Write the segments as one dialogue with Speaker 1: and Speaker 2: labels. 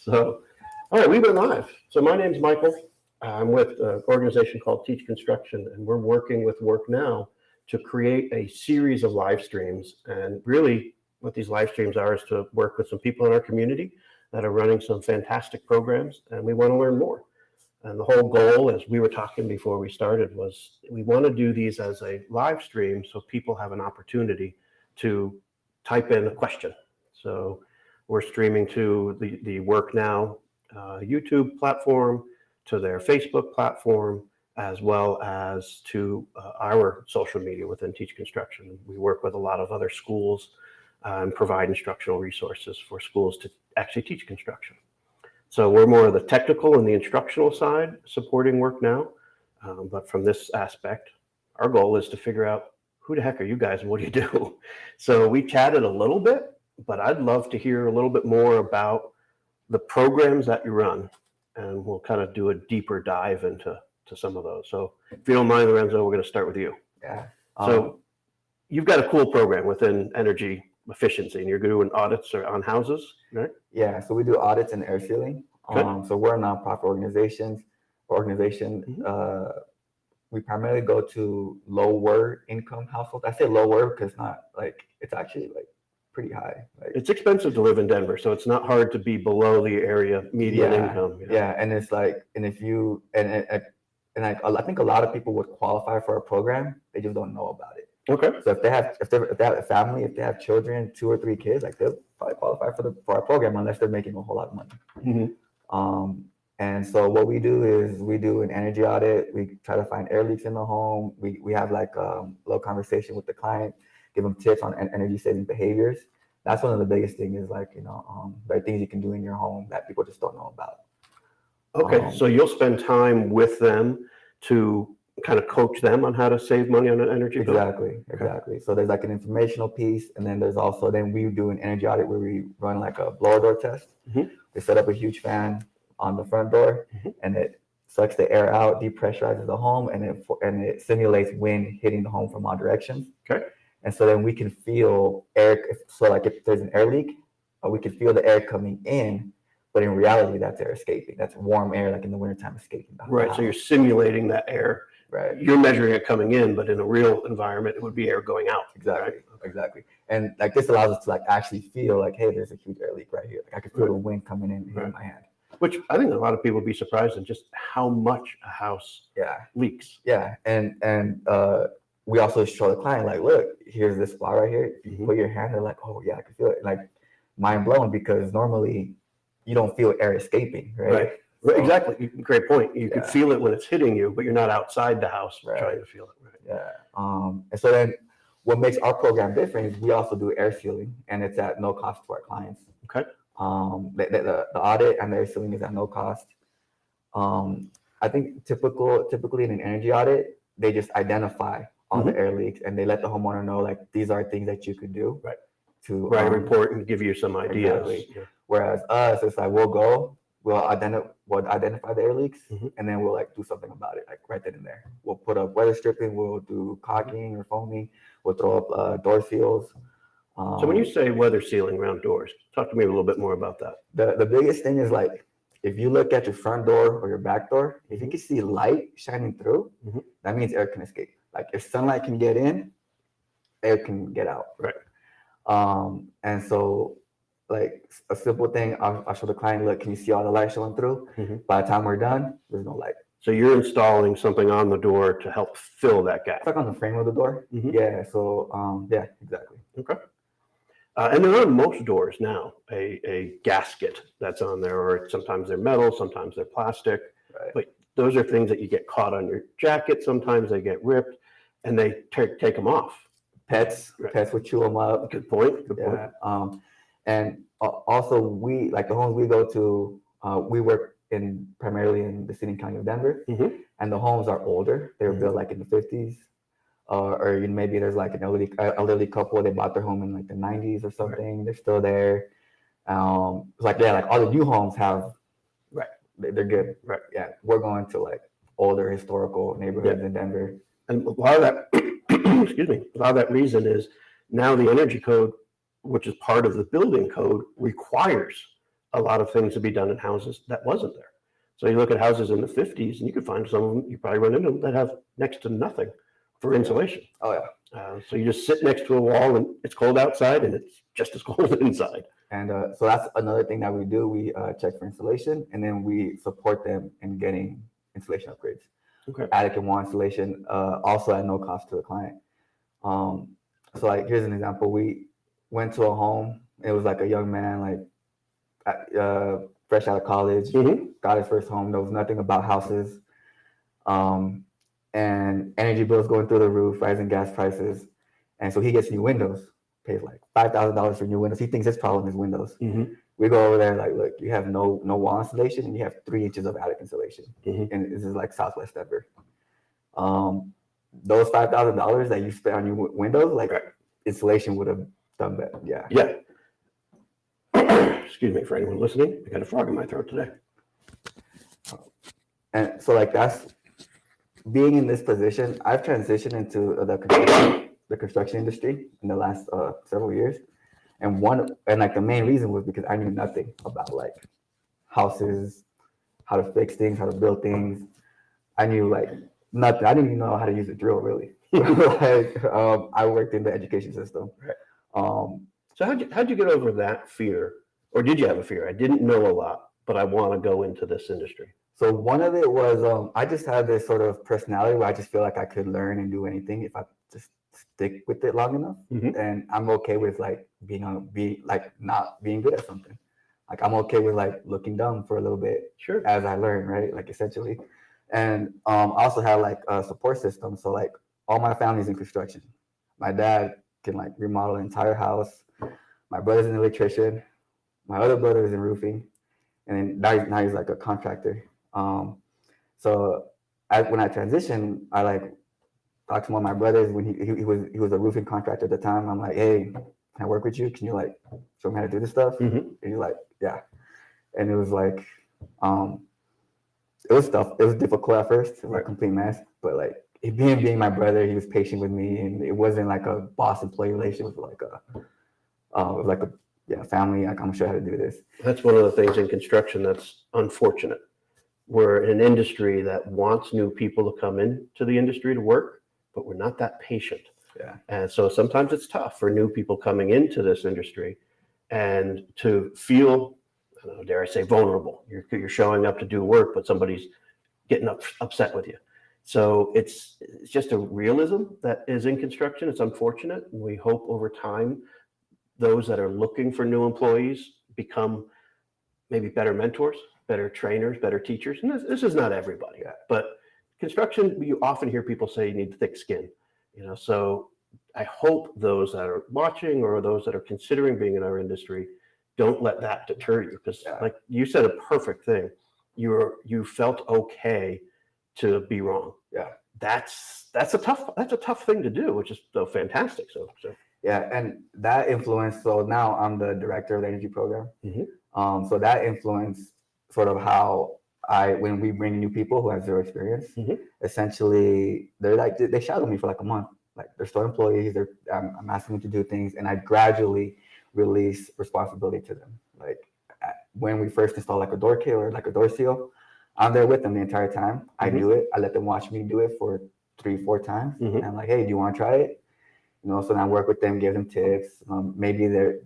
Speaker 1: So, all right, we went live. So my name's Michael. I'm with an organization called Teach Construction, and we're working with Work Now to create a series of live streams. And really, what these live streams are is to work with some people in our community that are running some fantastic programs, and we want to learn more. And the whole goal, as we were talking before we started, was we want to do these as a live stream so people have an opportunity to type in a question. So we're streaming to the Work Now YouTube platform, to their Facebook platform, as well as to our social media within Teach Construction. We work with a lot of other schools and provide instructional resources for schools to actually teach construction. So we're more of the technical and the instructional side supporting Work Now. But from this aspect, our goal is to figure out who the heck are you guys and what do you do? So we chatted a little bit, but I'd love to hear a little bit more about the programs that you run, and we'll kind of do a deeper dive into some of those. So if you don't mind, Lorenzo, we're going to start with you.
Speaker 2: Yeah.
Speaker 1: So you've got a cool program within energy efficiency, and you're doing audits on houses, right?
Speaker 2: Yeah. So we do audits and air sealing. So we're a nonprofit organization. We primarily go to lower income households. I say lower because it's actually like pretty high. Like,
Speaker 1: it's expensive to live in Denver, so it's not hard to be below the area median income.
Speaker 2: Yeah, and it's like, and if you I think a lot of people would qualify for a program, they just don't know about it.
Speaker 1: Okay.
Speaker 2: So if they have a family, if they have children, 2 or 3 kids, like they'll probably qualify for our program unless they're making a whole lot of money.
Speaker 1: Mm-hmm.
Speaker 2: And so what we do is we do an energy audit. We try to find air leaks in the home. We have like a little conversation with the client, give them tips on energy saving behaviors. That's one of the biggest things is like, there are things you can do in your home that people just don't know about.
Speaker 1: Okay, so you'll spend time with them to kind of coach them on how to save money on an energy bill?
Speaker 2: Exactly. So there's like an informational piece, and then then we do an energy audit where we run like a blower door test.
Speaker 1: Mm-hmm.
Speaker 2: We set up a huge fan on the front door, and it sucks the air out, depressurizes the home, and it simulates wind hitting the home from all directions.
Speaker 1: Okay.
Speaker 2: And so then we can feel air. So like if there's an air leak, we can feel the air coming in, but in reality, that's air escaping. That's warm air, like in the wintertime, escaping.
Speaker 1: Right. So you're simulating that air.
Speaker 2: Right.
Speaker 1: You're measuring it coming in, but in a real environment, it would be air going out.
Speaker 2: Exactly.
Speaker 1: Right?
Speaker 2: Exactly. And like this allows us to like actually feel like, hey, there's a huge air leak right here. Like I can feel the wind coming in hitting my hand.
Speaker 1: Which I think a lot of people would be surprised at just how much a house leaks.
Speaker 2: Yeah. And we also show the client, like, look, here's this spot right here. If you put your hand, they're like, oh yeah, I can feel it. Like mind blown, because normally you don't feel air escaping, right?
Speaker 1: So, exactly. Great point. You can feel it when it's hitting you, but you're not outside the house trying to feel it. Right.
Speaker 2: Yeah. And so then what makes our program different is we also do air sealing, and it's at no cost to our clients.
Speaker 1: Okay.
Speaker 2: The audit and the air sealing is at no cost. I think typically in an energy audit, they just identify all the air leaks, and they let the homeowner know, like, these are things that you could do.
Speaker 1: Right.
Speaker 2: To
Speaker 1: report and give you some ideas.
Speaker 2: Exactly. Yeah. Whereas us, it's like we'll identify the air leaks, and then we'll like do something about it, like right then and there. We'll put up weather stripping, we'll do caulking or foaming, we'll throw up door seals.
Speaker 1: So when you say weather sealing around doors, talk to me a little bit more about that.
Speaker 2: The biggest thing is, like, if you look at your front door or your back door, if you can see light shining through, that means air can escape. Like if sunlight can get in, air can get out.
Speaker 1: Right.
Speaker 2: And so, like a simple thing, I'll show the client, look, can you see all the light showing through? By the time we're done, there's no light.
Speaker 1: So you're installing something on the door to help fill that gap.
Speaker 2: It's like on the frame of the door. Yeah. So, yeah, exactly.
Speaker 1: Okay. And there are on most doors now a gasket that's on there, or sometimes they're metal, sometimes they're plastic.
Speaker 2: Right.
Speaker 1: But those are things that you get caught on your jacket. Sometimes they get ripped, and they take them off.
Speaker 2: Pets would chew them up.
Speaker 1: Good point.
Speaker 2: And also, we, like the homes we go to, we work primarily in the city and county of Denver, and the homes are older. They were built like in the 50s, or maybe there's like an elderly couple, they bought their home in like the 90s or something. They're still there. It's like all the new homes have, they're good. Right. Yeah, we're going to like older historical neighborhoods in Denver.
Speaker 1: And a lot of that, excuse me, a lot of that reason is now the energy code, which is part of the building code, requires a lot of things to be done in houses that wasn't there. So you look at houses in the 50s, and you can find some of them, you probably run into them, that have next to nothing for insulation.
Speaker 2: Oh yeah.
Speaker 1: So you just sit next to a wall, and it's cold outside, and it's just as cold inside.
Speaker 2: And so that's another thing that we do. We check for insulation, and then we support them in getting insulation upgrades.
Speaker 1: Okay.
Speaker 2: Attic and wall insulation, also at no cost to the client. So like, here's an example. We went to a home. It was like a young man, like fresh out of college, got his first home, knows nothing about houses, and energy bills going through the roof, rising gas prices, and so he gets new windows. Pays like $5,000 for new windows. He thinks his problem is windows. We go over there like, look, you have no wall insulation, and you have 3 inches of attic insulation, and this is like Southwest Denver. Those $5,000 that you spent on your windows, like insulation would have done that. Yeah.
Speaker 1: Excuse me for anyone listening. I got a frog in my throat today.
Speaker 2: And so like, that's being in this position. I've transitioned into the construction industry in the last several years, and like the main reason was because I knew nothing about like houses, how to fix things, how to build things. I knew like nothing. I didn't even know how to use a drill really. Like I worked in the education system.
Speaker 1: So how'd you get over that fear, or did you have a fear? I didn't know a lot, but I want to go into this industry.
Speaker 2: So one of it was I just had this sort of personality where I just feel like I could learn and do anything if I just stick with it long enough. And I'm okay with like not being good at something. Like I'm okay with like looking dumb for a little bit as I learn, right? Like essentially. And I also have like a support system. So like all my family's in construction. My dad can like remodel an entire house. My brother's an electrician. My other brother is in roofing. And then now he's like a contractor. So when I transitioned, I like talked to one of my brothers when he was a roofing contractor at the time. I'm like, hey, can I work with you? Can you like show me how to do this stuff? And he's like, yeah. And it was like, it was tough. It was difficult at first. It was like a complete mess. But like being my brother, he was patient with me, and it wasn't like a boss employee relation. It was like a family. Like, I'm sure how to do this.
Speaker 1: That's one of the things in construction that's unfortunate. We're in an industry that wants new people to come into the industry to work, but we're not that patient.
Speaker 2: Yeah.
Speaker 1: And so sometimes it's tough for new people coming into this industry and to feel, I don't know, dare I say, vulnerable. You're showing up to do work, but somebody's getting upset with you. So it's just a realism that is in construction. It's unfortunate. And we hope over time, those that are looking for new employees become maybe better mentors, better trainers, better teachers. And this is not everybody, but construction, you often hear people say you need thick skin, so I hope those that are watching or those that are considering being in our industry don't let that deter you, because like you said, a perfect thing. You felt okay to be wrong.
Speaker 2: Yeah.
Speaker 1: That's a tough thing to do, which is so fantastic. So
Speaker 2: yeah, and that influenced. So now I'm the director of the energy program. So that influenced sort of how when we bring new people who have zero experience, essentially they shadow me for like a month. Like they're still employees. I'm asking them to do things, and I gradually release responsibility to them. Like when we first install like a door kit or like a door seal, I'm there with them the entire time. I do it. I let them watch me do it for 3-4 times. And I'm like, hey, do you want to try it? So then I work with them, give them tips. Maybe they're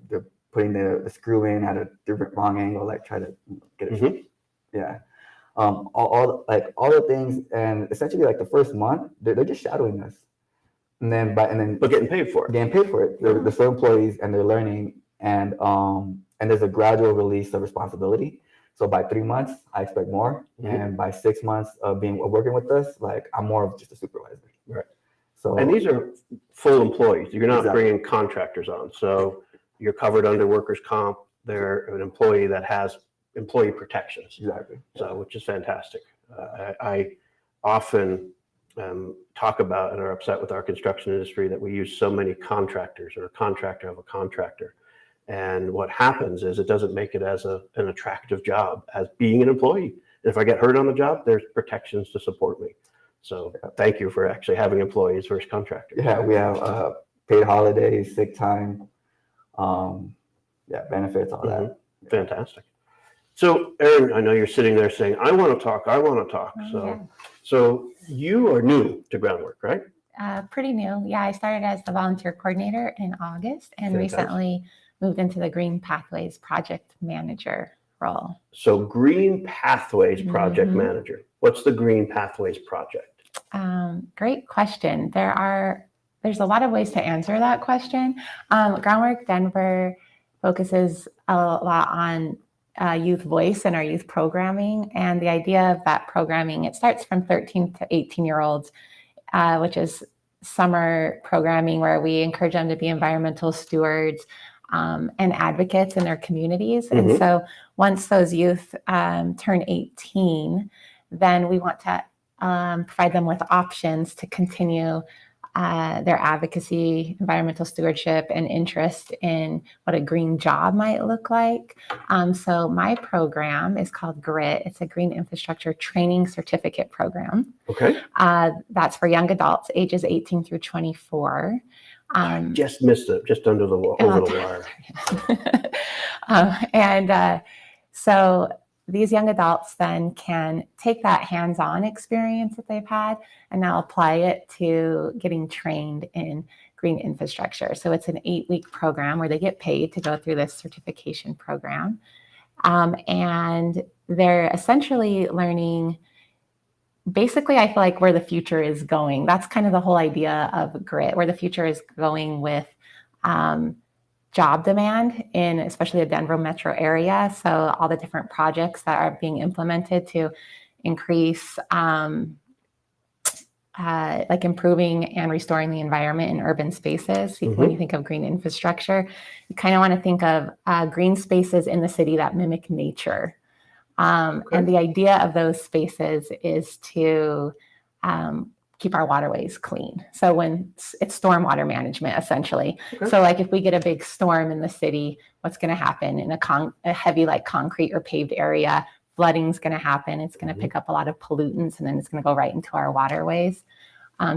Speaker 2: putting the screw in at a different wrong angle, like try to get it. Yeah. All the things, and essentially like the first month, they're just shadowing us. And then
Speaker 1: but getting paid for it.
Speaker 2: They're still employees, and they're learning, and there's a gradual release of responsibility. So by 3 months, I expect more, and by 6 months of working with us, like I'm more of just a supervisor.
Speaker 1: Right.
Speaker 2: So
Speaker 1: and these are full employees. You're not bringing contractors on, so you're covered under workers' comp. They're an employee that has employee protections.
Speaker 2: Exactly.
Speaker 1: So which is fantastic. I often talk about and are upset with our construction industry that we use so many contractors, or a contractor of a contractor. And what happens is it doesn't make it as an attractive job as being an employee. And if I get hurt on the job, there's protections to support me. So thank you for actually having employees versus contractors.
Speaker 2: Yeah, we have paid holidays, sick time, benefits, all that.
Speaker 1: Fantastic. So, Erin, I know you're sitting there saying, I want to talk, I want to talk. So you are new to Groundwork, right?
Speaker 3: Pretty new. Yeah, I started as the volunteer coordinator in August and
Speaker 1: Fantastic.
Speaker 3: recently moved into the Green Pathways project manager role.
Speaker 1: So Green Pathways Project
Speaker 3: Mhm.
Speaker 1: Manager. What's the Green Pathways Project?
Speaker 3: Great question. There's a lot of ways to answer that question. Groundwork Denver focuses a lot on youth voice and our youth programming. And the idea of that programming, it starts from 13 to 18-year-olds, which is summer programming where we encourage them to be environmental stewards and advocates in their communities.
Speaker 1: Mhm.
Speaker 3: And so once those youth turn 18, then we want to provide them with options to continue their advocacy, environmental stewardship, and interest in what a green job might look like. So my program is called GRIT. It's a Green Infrastructure Training Certificate Program.
Speaker 1: Okay.
Speaker 3: That's for young adults ages 18 through 24.
Speaker 1: I just missed it, just under the over the
Speaker 3: wire. So these young adults then can take that hands-on experience that they've had and now apply it to getting trained in green infrastructure. So it's an 8-week program where they get paid to go through this certification program. And they're essentially learning, basically, I feel like where the future is going. That's kind of the whole idea of GRIT, where the future is going with job demand in especially the Denver metro area. So all the different projects that are being implemented to increase like improving and restoring the environment in urban spaces.
Speaker 1: Mhm.
Speaker 3: When you think of green infrastructure, you kind of want to think of green spaces in the city that mimic nature. And the idea of those spaces is to keep our waterways clean. So when it's stormwater management, essentially.
Speaker 1: Okay.
Speaker 3: So like if we get a big storm in the city, what's going to happen in a heavy like concrete or paved area? Flooding's going to happen. It's going to pick up a lot of pollutants and then it's going to go right into our waterways.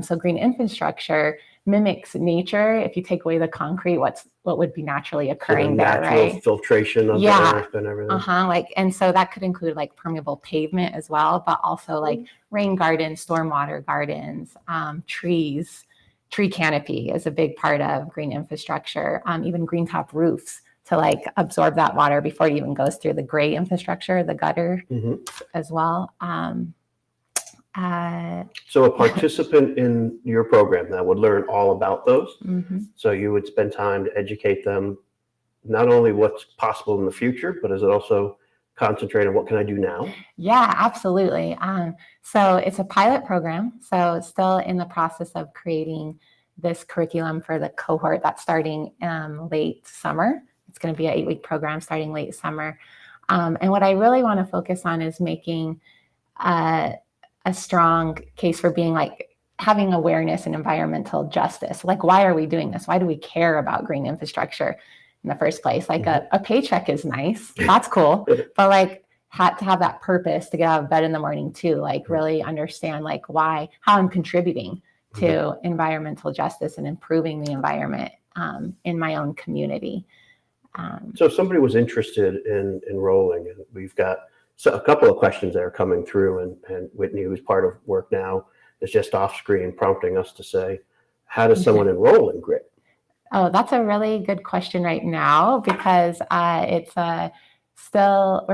Speaker 3: So green infrastructure mimics nature. If you take away the concrete, what would be naturally occurring there,
Speaker 1: natural
Speaker 3: right?
Speaker 1: filtration of the earth and everything.
Speaker 3: And so that could include like permeable pavement as well, but also like rain gardens, stormwater gardens, trees. Tree canopy is a big part of green infrastructure. Even green top roofs to like absorb that water before it even goes through the gray infrastructure, the gutter as well.
Speaker 1: So a participant in your program that would learn all about those. So you would spend time to educate them, not only what's possible in the future, but is it also concentrate on what can I do now?
Speaker 3: Yeah, absolutely. So it's a pilot program. So it's still in the process of creating this curriculum for the cohort that's starting late summer. It's going to be an 8-week program starting late summer. And what I really want to focus on is making a strong case for being like having awareness in environmental justice. Like, why are we doing this? Why do we care about green infrastructure in the first place? Like a paycheck is nice. That's cool. But like had to have that purpose to get out of bed in the morning too, like really understand like how I'm contributing to environmental justice and improving the environment in my own community.
Speaker 1: So if somebody was interested in enrolling, and we've got a couple of questions that are coming through, and Whitney, who's part of Work Now, is just off screen prompting us to say, how does someone enroll in GRIT?
Speaker 3: Oh, that's a really good question right now because we're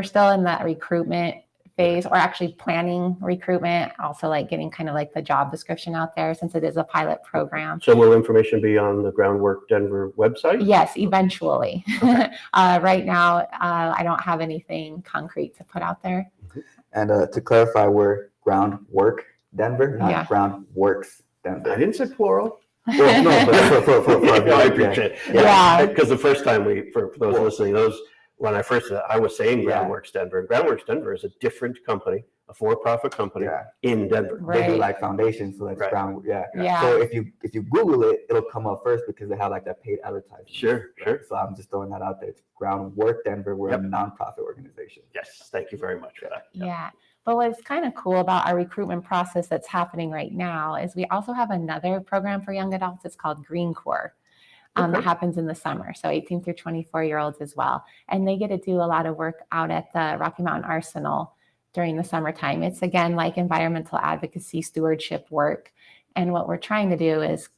Speaker 3: still in that recruitment phase, or actually planning recruitment, also like getting kind of like the job description out there since it is a pilot program.
Speaker 1: So will information be on the Groundwork Denver website?
Speaker 3: Yes, eventually. Okay. Right now, I don't have anything concrete to put out there.
Speaker 2: And to clarify, we're Groundwork Denver, not Groundworks Denver.
Speaker 1: I didn't say plural.
Speaker 2: Well, no, but
Speaker 1: I appreciate it.
Speaker 3: Yeah.
Speaker 1: Because the first time for those listening, when I first I was saying Groundworks Denver, and Groundworks Denver is a different company, a for-profit company in Denver.
Speaker 3: Right.
Speaker 2: They do like foundations, so that's ground.
Speaker 3: Yeah.
Speaker 2: So if you Google it, it'll come up first because they have like that paid advertising.
Speaker 1: Sure.
Speaker 2: So I'm just throwing that out there. It's Groundwork Denver. We're a nonprofit organization.
Speaker 1: Yes, thank you very much for that.
Speaker 3: Yeah. But what's kind of cool about our recruitment process that's happening right now is we also have another program for young adults. It's called Green Corps. That
Speaker 1: Okay.
Speaker 3: happens in the summer. So 18 through 24-year-olds as well. And they get to do a lot of work out at the Rocky Mountain Arsenal during the summertime. It's again like environmental advocacy, stewardship work. And what we're trying to do is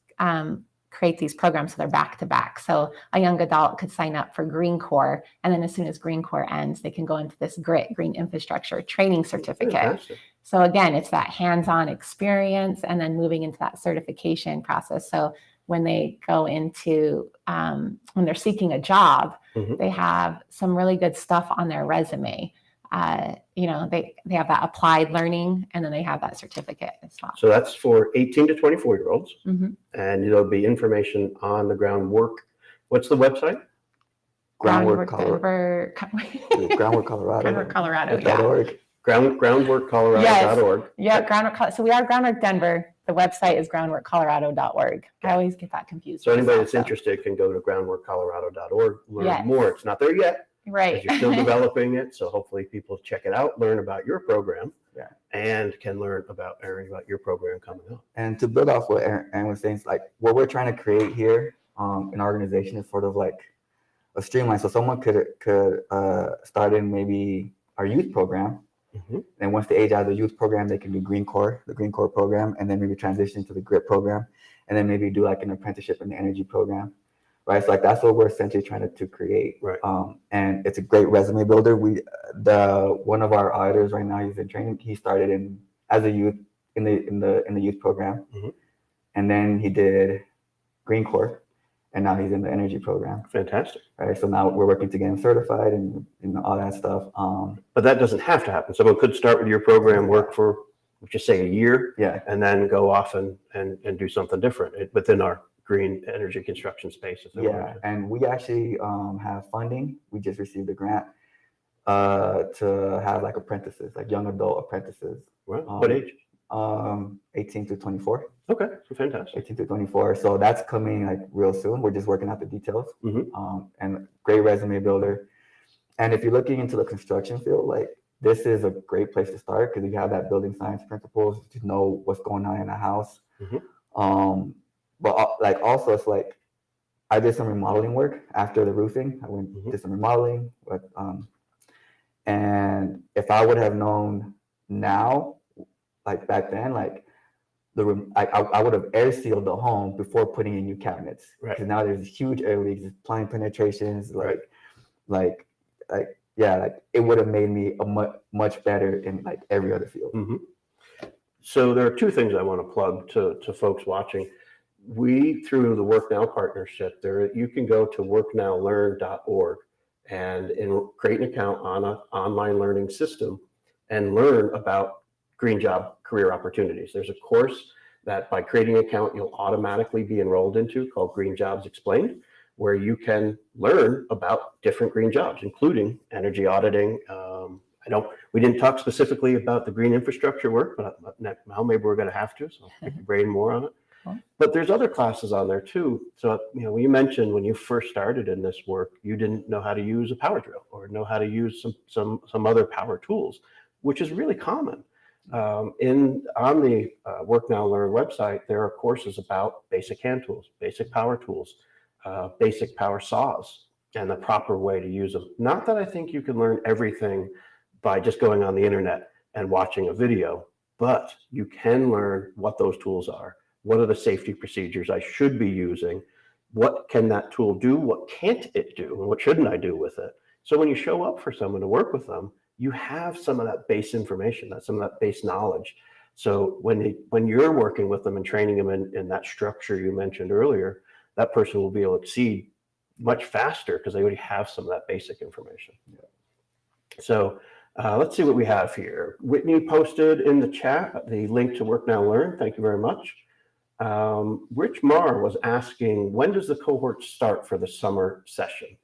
Speaker 3: create these programs so they're back to back. So a young adult could sign up for Green Corps, and then as soon as Green Corps ends, they can go into this GRIT, Green Infrastructure Training Certificate.
Speaker 1: Fantastic.
Speaker 3: So again, it's that hands-on experience and then moving into that certification process. So when they go into, when they're seeking a job,
Speaker 1: Mhm.
Speaker 3: they have some really good stuff on their resume. They have that applied learning, and then they have that certificate as well.
Speaker 1: So that's for 18 to 24-year-olds.
Speaker 3: Mhm.
Speaker 1: And there'll be information on the groundwork. What's the website?
Speaker 2: Groundwork
Speaker 3: Denver,
Speaker 2: Groundwork Colorado.
Speaker 3: Groundwork Colorado.
Speaker 2: .org.
Speaker 1: Groundworkcolorado.org.
Speaker 3: Yeah, Groundwork. So we are Groundwork Denver. The website is groundworkcolorado.org. I always get that confused.
Speaker 1: So anybody
Speaker 3: myself,
Speaker 1: that's interested can go to groundworkcolorado.org, learn
Speaker 3: Yes.
Speaker 1: more. It's not there yet,
Speaker 3: Right.
Speaker 1: because you're still developing it. So hopefully people check it out, learn about your program,
Speaker 2: Yeah.
Speaker 1: and can learn about Aaron, about your program coming up.
Speaker 2: And to build off what Aaron was saying, it's like what we're trying to create here in our organization is sort of like a streamline. So someone could start in maybe our youth program.
Speaker 1: Mhm.
Speaker 2: And once they age out of the youth program, they can do the Green Corps program, and then maybe transition to the GRIT program, and then maybe do like an apprenticeship in the energy program, right? So like that's what we're essentially trying to create.
Speaker 1: Right.
Speaker 2: And it's a great resume builder. One of our auditors right now, he's in training. He started as a youth in the youth program,
Speaker 1: Mhm.
Speaker 2: and then he did Green Corps, and now he's in the energy program.
Speaker 1: Fantastic.
Speaker 2: Right. So now we're working to get him certified and all that stuff.
Speaker 1: But that doesn't have to happen. Someone could start with your program, work for, just say, a year,
Speaker 2: Yeah.
Speaker 1: and then go off and do something different within our green energy construction space. If they
Speaker 2: Yeah.
Speaker 1: wanted to.
Speaker 2: And we actually have funding. We just received a grant to have like apprentices, like young adult apprentices,
Speaker 1: Well, what age?
Speaker 2: 18 to 24.
Speaker 1: Okay, so fantastic.
Speaker 2: 18 to 24. So that's coming like real soon. We're just working out the details.
Speaker 1: Mhm.
Speaker 2: And great resume builder. And if you're looking into the construction field, like this is a great place to start because you have that building science principles to know what's going on in a house.
Speaker 1: Mhm.
Speaker 2: But like also it's like I did some remodeling work after the roofing. I
Speaker 1: Mhm.
Speaker 2: did some remodeling, and if I would have known now, like back then, like I would have air sealed the home before putting in new cabinets.
Speaker 1: Right.
Speaker 2: Because now there's huge air leaks, plumbing penetrations,
Speaker 1: Right.
Speaker 2: like it would have made me a much better in like every other field.
Speaker 1: Mhm. So there are two things I want to plug to folks watching. We, through the Work Now partnership, you can go to worknowlearn.org and create an account on an online learning system and learn about green job career opportunities. There's a course that by creating an account, you'll automatically be enrolled into called Green Jobs Explained, where you can learn about different green jobs, including energy auditing. We didn't talk specifically about the green infrastructure work, but now maybe we're going to have to, so I'll pick your brain more on it.
Speaker 3: Cool.
Speaker 1: But there's other classes on there too. So, you mentioned when you first started in this work, you didn't know how to use a power drill or know how to use some other power tools, which is really common. On the Work Now Learn website, there are courses about basic hand tools, basic power tools, basic power saws, and the proper way to use them. Not that I think you can learn everything by just going on the internet and watching a video, but you can learn what those tools are. What are the safety procedures I should be using? What can that tool do? What can't it do? And what shouldn't I do with it? So when you show up for someone to work with them, you have some of that base information, some of that base knowledge. So when you're working with them and training them in that structure you mentioned earlier, that person will be able to exceed much faster because they already have some of that basic information.
Speaker 2: Yeah.
Speaker 1: So let's see what we have here. Whitney posted in the chat the link to Work Now Learn. Thank you very much. Rich Marr was asking, when does the cohort start for the summer session?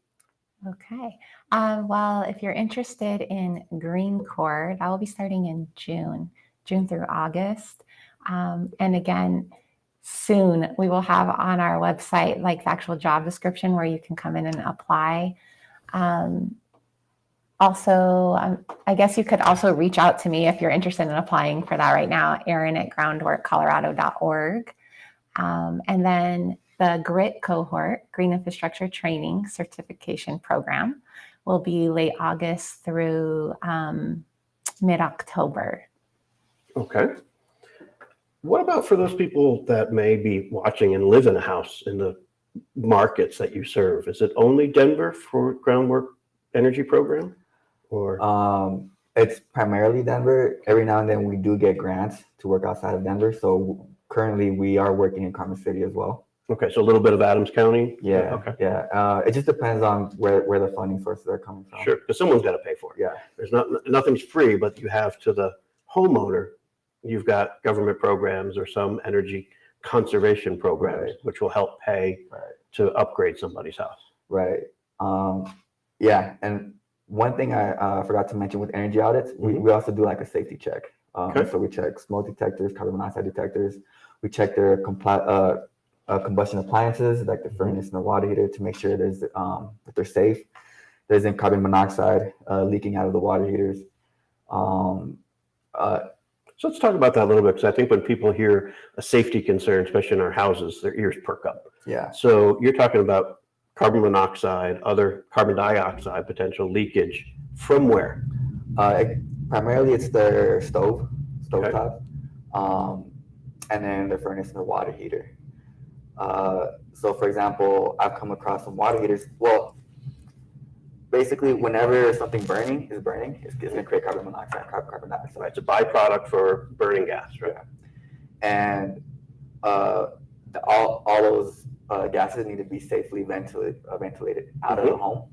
Speaker 3: Okay. Well, if you're interested in Green Corps, that will be starting in June through August. And again, soon we will have on our website like the actual job description where you can come in and apply. Also, I guess you could also reach out to me if you're interested in applying for that right now, Aaron at groundworkcolorado.org. And then the GRIT cohort, Green Infrastructure Training Certification Program, will be late August through mid-October.
Speaker 1: Okay. What about for those people that may be watching and live in a house in the markets that you serve? Is it only Denver for groundwork energy program, or?
Speaker 2: It's primarily Denver. Every now and then we do get grants to work outside of Denver. So currently we are working in Carmen City as well.
Speaker 1: Okay, so a little bit of Adams County.
Speaker 2: Yeah.
Speaker 1: Okay.
Speaker 2: Yeah. It just depends on where the funding sources are coming from.
Speaker 1: Sure, because someone's got to pay for it.
Speaker 2: Yeah.
Speaker 1: There's nothing's free, but you have to the homeowner. You've got government programs or some energy conservation programs,
Speaker 2: Right.
Speaker 1: which will help pay
Speaker 2: Right.
Speaker 1: to upgrade somebody's house.
Speaker 2: Right. Yeah. And one thing I forgot to mention with energy audits, we also do like a safety check.
Speaker 1: Okay.
Speaker 2: So we check smoke detectors, carbon monoxide detectors. We check their combustion appliances, like the furnace and the water heater, to make sure that they're safe. There isn't carbon monoxide leaking out of the water heaters.
Speaker 1: So let's talk about that a little bit, because I think when people hear a safety concern, especially in our houses, their ears perk up.
Speaker 2: Yeah.
Speaker 1: So you're talking about carbon monoxide, other carbon dioxide potential leakage from where?
Speaker 2: Primarily it's their stovetop, and then their furnace and their water heater. So for example, I've come across some water heaters. Well, basically whenever something is burning, it's going to create carbon monoxide, carbon dioxide.
Speaker 1: Right, it's a byproduct for burning gas, right?
Speaker 2: Yeah. And all those gases need to be safely ventilated out of the home.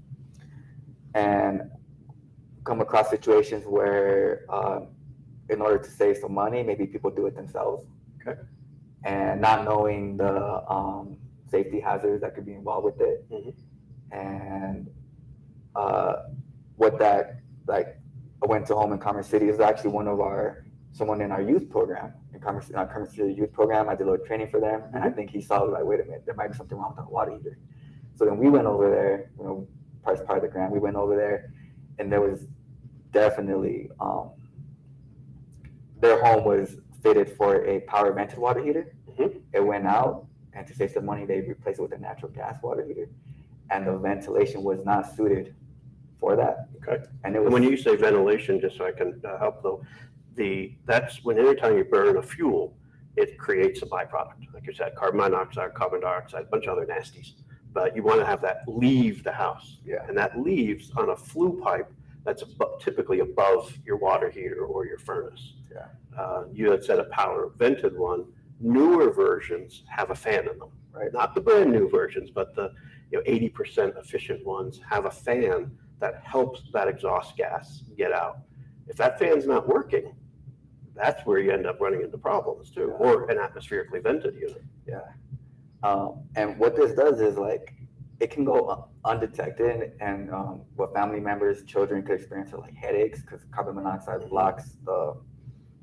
Speaker 2: And come across situations where in order to save some money, maybe people do it themselves.
Speaker 1: Okay.
Speaker 2: And not knowing the safety hazards that could be involved with it. And what that, like, I went to home in Commerce City. Is actually someone in our youth program, in Commerce City youth program. I did a little training for them, and I think he saw, like, wait a minute, there might be something wrong with the water heater. So then we went over there, part of the grant, we went over there, and there was definitely, their home was fitted for a power vented water heater. It went out, and to save some money, they replaced it with a natural gas water heater. And the ventilation was not suited for that.
Speaker 1: Okay.
Speaker 2: And it was,
Speaker 1: When you say ventilation, just so I can help though, that's when anytime you burn a fuel, it creates a byproduct. Like you said, carbon monoxide, carbon dioxide, a bunch of other nasties. But you want to have that leave the house.
Speaker 2: Yeah.
Speaker 1: And that leaves on a flue pipe that's typically above your water heater or your furnace.
Speaker 2: Yeah.
Speaker 1: You had said a power vented one. Newer versions have a fan in them.
Speaker 2: Right.
Speaker 1: Not the brand new versions, but the 80% efficient ones have a fan that helps that exhaust gas get out. If that fan's not working, that's where you end up running into problems too,
Speaker 2: Yeah.
Speaker 1: or an atmospherically vented unit.
Speaker 2: Yeah. And what this does is, like, it can go undetected, and what family members, children could experience are like headaches, because carbon monoxide blocks the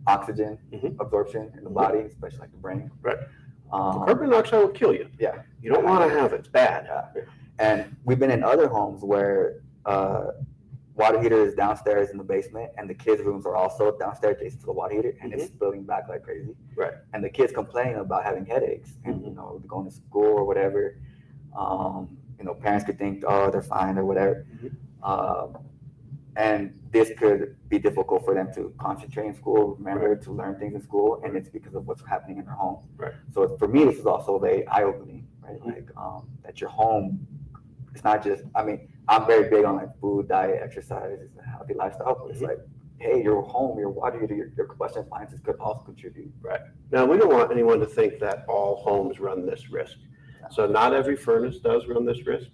Speaker 2: oxygen absorption in the body, especially like the brain.
Speaker 1: Right. Carbon monoxide will kill you.
Speaker 2: Yeah.
Speaker 1: You don't want to have it. It's bad.
Speaker 2: Yeah. And we've been in other homes where water heater is downstairs in the basement, and the kids' rooms are also downstairs adjacent to the water heater, and it's spilling back like crazy.
Speaker 1: Right.
Speaker 2: And the kids complain about having headaches, and going to school or whatever. Parents could think, oh, they're fine or whatever. And this could be difficult for them to concentrate in school, remember to learn things in school, and it's because of what's happening in their home.
Speaker 1: Right.
Speaker 2: So for me, this is also very eye-opening, right? Like that your home, it's not just, I'm very big on like food, diet, exercise, healthy lifestyle, but it's like, hey, your home, your water heater, your combustion appliances could also contribute.
Speaker 1: Right. Now, we don't want anyone to think that all homes run this risk. So not every furnace does run this risk,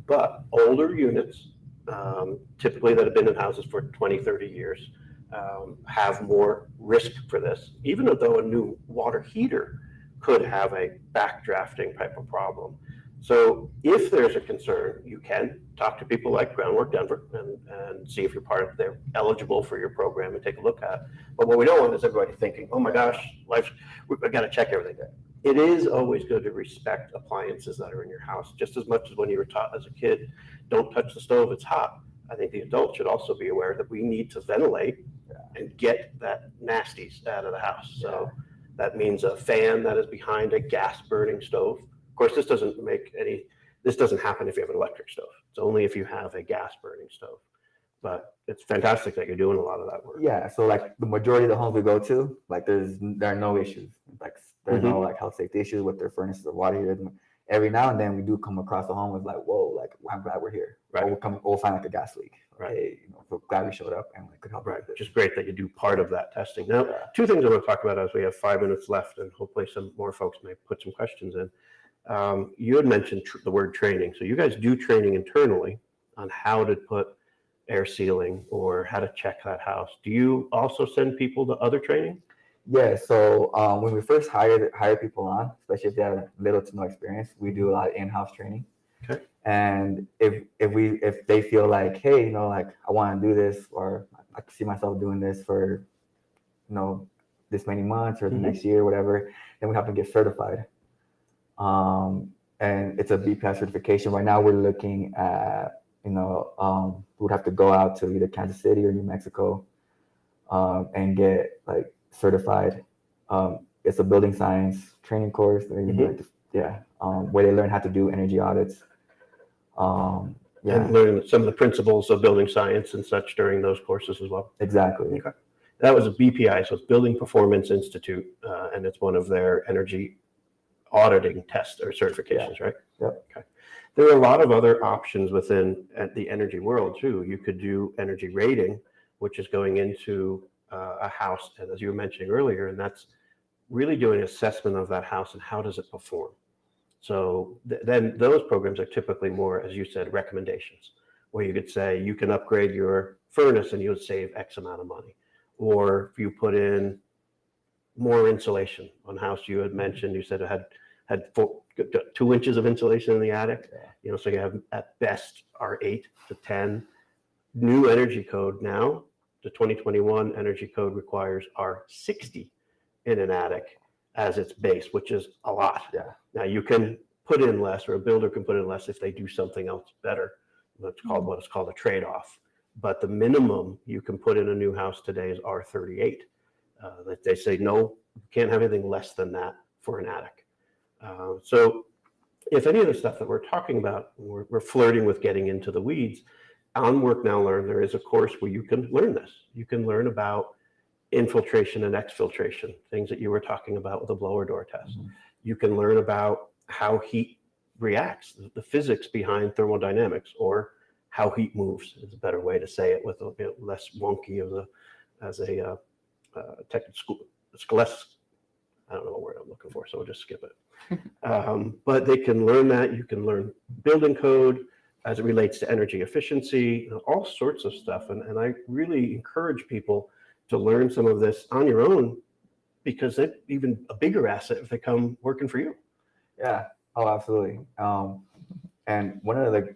Speaker 1: but older units, typically that have been in houses for 20, 30 years, have more risk for this, even though a new water heater could have a backdrafting type of problem. So if there's a concern, you can talk to people like Groundwork Denver and see if they're eligible for your program and take a look at it. But what we don't want is everybody thinking, oh my gosh, we've got to check everything. It is always good to respect appliances that are in your house, just as much as when you were taught as a kid, don't touch the stove, it's hot. I think the adults should also be aware that we need to ventilate and get that nasties out of the house. So that means a fan that is behind a gas burning stove course, this doesn't happen if you have an electric stove. It's only if you have a gas burning stove. But it's fantastic that you're doing a lot of that work.
Speaker 2: Yeah, so like the majority of the homes we go to, like there are no issues. Like there's no like health safety issues with their furnaces or water heaters. Every now and then we do come across a home with like, whoa, like I'm glad we're here.
Speaker 1: Right.
Speaker 2: Or we'll find like a gas leak.
Speaker 1: Right.
Speaker 2: Hey, we're glad we showed up and we could help.
Speaker 1: Right,
Speaker 2: with
Speaker 1: which
Speaker 2: this.
Speaker 1: is great that you do part of that testing. Now,
Speaker 2: Yeah.
Speaker 1: two things I want to talk about as we have 5 minutes left, and hopefully some more folks may put some questions in. You had mentioned the word training. So you guys do training internally on how to put air sealing or how to check that house. Do you also send people to other training?
Speaker 2: Yeah, so when we first hire people on, especially if they have little to no experience, we do a lot of in-house training.
Speaker 1: Okay.
Speaker 2: And if they feel like, hey, like I want to do this, or I can see myself doing this for, this many months or the next year, whatever, then we have to get certified. And it's a BPAS certification. Right now, we're looking at, we would have to go out to either Kansas City or New Mexico and get like certified. It's a building science training course. Where they learn how to do energy audits.
Speaker 1: And learn some of the principles of building science and such during those courses as well.
Speaker 2: Exactly.
Speaker 1: Okay. That was a BPI, so it's Building Performance Institute, and it's one of their energy auditing tests or certifications, right?
Speaker 2: Yep.
Speaker 1: Okay. There are a lot of other options within the energy world too. You could do energy rating, which is going into a house, and as you were mentioning earlier, and that's really doing an assessment of that house and how does it perform. So then those programs are typically more, as you said, recommendations, where you could say you can upgrade your furnace and you would save X amount of money. Or if you put in more insulation on a house you had mentioned, you said it had 2 inches of insulation in the attic, so you have at best R8 to 10. New energy code now, the 2021 energy code requires R60 in an attic as its base, which is a lot.
Speaker 2: Yeah.
Speaker 1: Now you can put in less, or a builder can put in less if they do something else better. That's called what is called a trade-off. But the minimum you can put in a new house today is R38. That they say no, you can't have anything less than that for an attic. So if any of the stuff that we're talking about, we're flirting with getting into the weeds. On Work Now Learn, there is a course where you can learn this. You can learn about infiltration and exfiltration, things that you were talking about with the blower door test. You can learn about how heat reacts, the physics behind thermodynamics, or how heat moves is a better way to say it with a bit less wonky as a technical, less, I don't know what word I'm looking for, so we'll just skip it. But they can learn that. You can learn building code as it relates to energy efficiency, all sorts of stuff. And I really encourage people to learn some of this on your own, because it's even a bigger asset if they come working for you.
Speaker 2: Yeah. Oh, absolutely. And one of the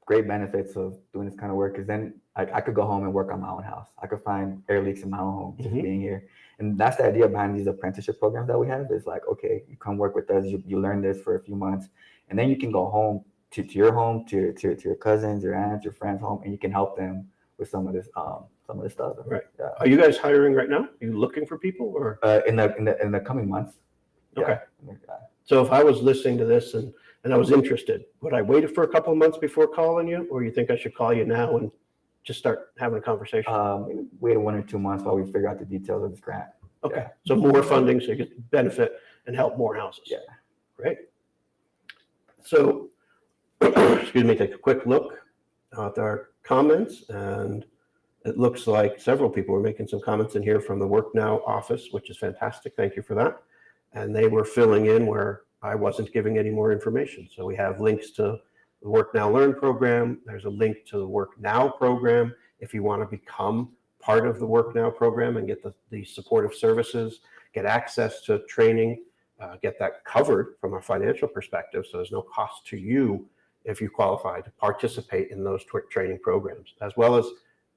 Speaker 2: great benefits of doing this kind of work is then I could go home and work on my own house. I could find air leaks in my own home just being here. And that's the idea behind these apprenticeship programs that we have, is like, okay, you come work with us, you learn this for a few months, and then you can go home to your home, to your cousins, your aunts, your friends' home, and you can help them with some of this stuff.
Speaker 1: Right.
Speaker 2: Yeah.
Speaker 1: Are you guys hiring right now? Are you looking for people, or?
Speaker 2: In the coming months.
Speaker 1: Okay.
Speaker 2: Yeah.
Speaker 1: So if I was listening to this and I was interested, would I wait for a couple of months before calling you, or you think I should call you now and just start having a conversation?
Speaker 2: Maybe wait 1 or 2 months while we figure out the details of this grant.
Speaker 1: Okay.
Speaker 2: Yeah.
Speaker 1: So more funding so you can benefit and help more houses.
Speaker 2: Yeah.
Speaker 1: Great. So, excuse me, take a quick look at our comments, and it looks like several people were making some comments in here from the Work Now office, which is fantastic. Thank you for that. And they were filling in where I wasn't giving any more information. So we have links to the Work Now Learn program. There's a link to the Work Now program if you want to become part of the Work Now program and get the supportive services, get access to training, get that covered from a financial perspective. So there's no cost to you if you qualify to participate in those training programs, as well as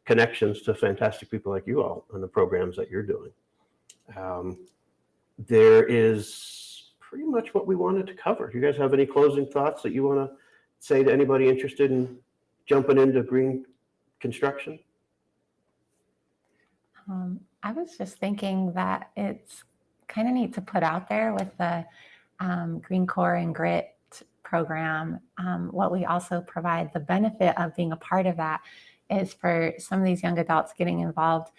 Speaker 1: connections to fantastic people like you all in the programs that you're doing. There is pretty much what we wanted to cover. Do you guys have any closing thoughts that you want to say to anybody interested in jumping into green construction?
Speaker 3: I was just thinking that it's kind of neat to put out there with the Green Core and Grit program, what we also provide, the benefit of being a part of that is for some of these young adults getting involved.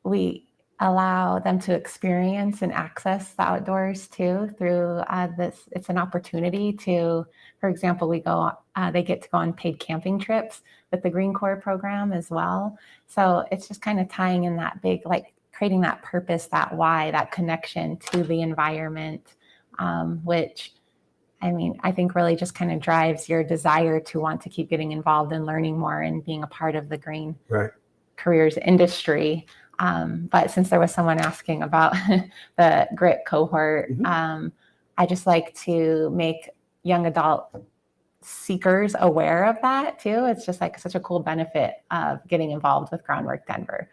Speaker 3: We allow them to experience and access the outdoors too through this. It's an opportunity to, for example, they get to go on paid camping trips with the Green Corps program as well. So it's just kind of tying in that big, like creating that purpose, that why, that connection to the environment, which I mean, I think really just kind of drives your desire to want to keep getting involved and learning more and being a part of the green careers industry. But since there was someone asking about the GRIT cohort, I just like to make young adult seekers aware of that too. It's just like such a cool benefit of getting involved with Groundwork Denver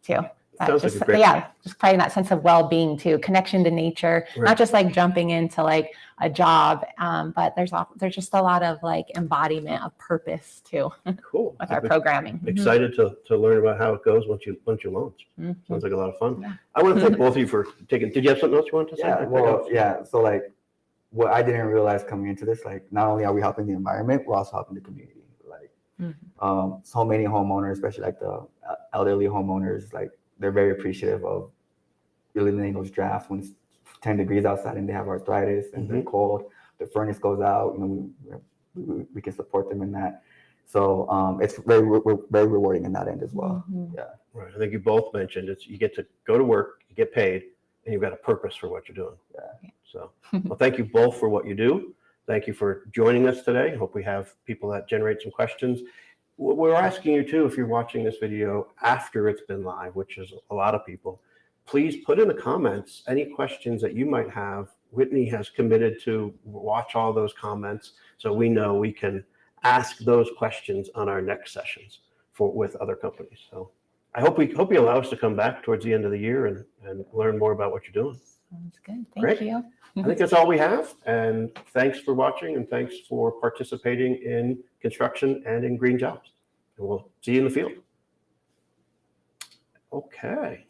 Speaker 3: too. Just probably that sense of well-being too, connection to nature, not just like jumping into like a job, but there's just a lot of like embodiment of purpose too.
Speaker 1: Cool.
Speaker 3: With our programming.
Speaker 1: Excited to learn about how it goes once you launch. Sounds like a lot of fun. Yeah. I want to thank both of you for taking. Did you have something else you wanted to say?
Speaker 2: Yeah. So like, what I didn't realize coming into this, like, not only are we helping the environment, we're also helping the community. Like, so many homeowners, especially like the elderly homeowners, like, they're very appreciative of eliminating those drafts when it's 10 degrees outside and they have arthritis and they're cold. The furnace goes out. We can support them in that. So it's very rewarding in that end as well. Yeah.
Speaker 1: Right. I think you both mentioned you get to go to work, you get paid, and you've got a purpose for what you're doing.
Speaker 2: Yeah.
Speaker 1: So, well, thank you both for what you do. Thank you for joining us today. I hope we have people that generate some questions. We're asking you too, if you're watching this video after it's been live, which is a lot of people, please put in the comments any questions that you might have. Whitney has committed to watch all those comments so we know we can ask those questions on our next sessions with other companies. So I hope you allow us to come back towards the end of the year and learn more about what you're doing.
Speaker 3: Sounds good. Thank you.
Speaker 1: I think that's all we have. And thanks for watching and thanks for participating in construction and in green jobs. And we'll see you in the field. Okay.